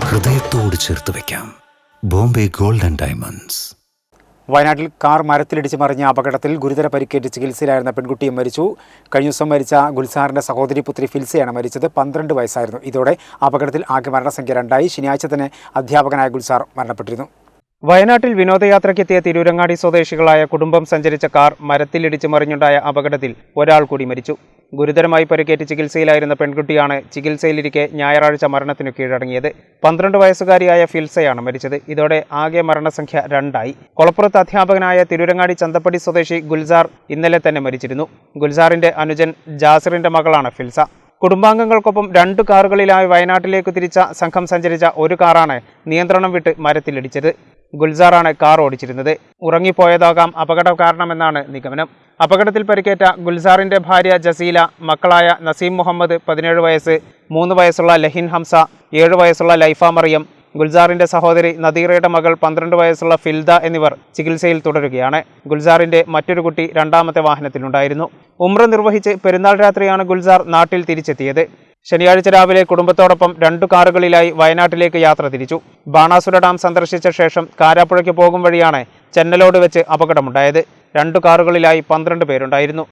ഹൃദയത്തോട് ചേർത്ത് വയ്ക്കാം. Bombay gold and diamonds. വയനാട്ടിൽ കാർ മരത്തിലിടിച്ച് മറിഞ്ഞ അപകടത്തിൽ ഗുരുതര പരിക്കേറ്റ് ചികിത്സയിലായിരുന്ന പെൺകുട്ടിയും മരിച്ചു. കഴിഞ്ഞ ദിവസം മരിച്ച ഗുൽസാറിന്റെ സഹോദരി പുത്രി ഫിൽസയാണ് മരിച്ചത്. 12 വയസ്സായിരുന്നു. ഇതോടെ അപകടത്തിൽ ആകെ മരണസംഖ്യ 2ആയി. ശനിയാഴ്ച തന്നെ അധ്യാപകനായ ഗുൽസാർ മരണപ്പെട്ടിരുന്നു. വയനാട്ടിൽ വിനോദയാത്രയ്ക്കെത്തിയ തിരൂരങ്ങാടി സ്വദേശികളായ കുടുംബം സഞ്ചരിച്ച കാർ മരത്തിലിടിച്ച് മറിഞ്ഞുണ്ടായ അപകടത്തിൽ ഒരാൾ കൂടി മരിച്ചു. ഗുരുതരമായി പരിക്കേറ്റ് ചികിത്സയിലായിരുന്ന പെൺകുട്ടിയാണ് ചികിത്സയിലിരിക്കെ ഞായറാഴ്ച മരണത്തിനു കീഴടങ്ങിയത്. 12 വയസ്സുകാരിയായ ഫിൽസയാണ് മരിച്ചത്. ഇതോടെ ആകെ മരണസംഖ്യ 2ആയി. കൊളപ്പുറത്ത് അധ്യാപകനായ തിരൂരങ്ങാടി ചന്തപ്പടി സ്വദേശി ഗുൽസാർ ഇന്നലെ തന്നെ മരിച്ചിരുന്നു. ഗുൽസാറിന്റെ അനുജൻ ജാസിറിന്റെ മകളാണ് ഫിൽസ. കുടുംബാംഗങ്ങൾക്കൊപ്പം 2 കാറുകളിലായി വയനാട്ടിലേക്ക് തിരിച്ച സംഘം സഞ്ചരിച്ച ഒരു കാറാണ് നിയന്ത്രണം വിട്ട് മരത്തിലിടിച്ചത്. ഗുൽസാറാണ് കാർ ഓടിച്ചിരുന്നത്. ഉറങ്ങിപ്പോയതാകാം അപകട കാരണമെന്നാണ് നിഗമനം. അപകടത്തിൽ പരിക്കേറ്റ ഗുൽസാറിന്റെ ഭാര്യ ജസീല, മക്കളായ നസീം മുഹമ്മദ് 17 വയസ്സ്, 3 വയസ്സുള്ള ലഹിൻ ഹംസ, 7 വയസ്സുള്ള ലൈഫ മറിയം, ഗുൽസാറിന്റെ സഹോദരി നദീറയുടെ മകൾ 12 വയസ്സുള്ള ഫിൽദ എന്നിവർ ചികിത്സയിൽ തുടരുകയാണ്. ഗുൽസാറിന്റെ മറ്റൊരു കുട്ടി 2ാമത്തെ വാഹനത്തിലുണ്ടായിരുന്നു. ഉംറ നിർവഹിച്ച് പെരുന്നാൾ രാത്രിയാണ് ഗുൽസാർ നാട്ടിൽ തിരിച്ചെത്തിയത്. ശനിയാഴ്ച രാവിലെ കുടുംബത്തോടൊപ്പം 2 കാറുകളിലായി വയനാട്ടിലേക്ക് യാത്ര തിരിച്ചു. ബാണാസുര ഡാം സന്ദർശിച്ച ശേഷം കാരാപ്പുഴയ്ക്ക് പോകും വഴിയാണ് ചെന്നലോട് വെച്ച് അപകടമുണ്ടായത്. 2 കാറുകളിലായി 12 പേരുണ്ടായിരുന്നു.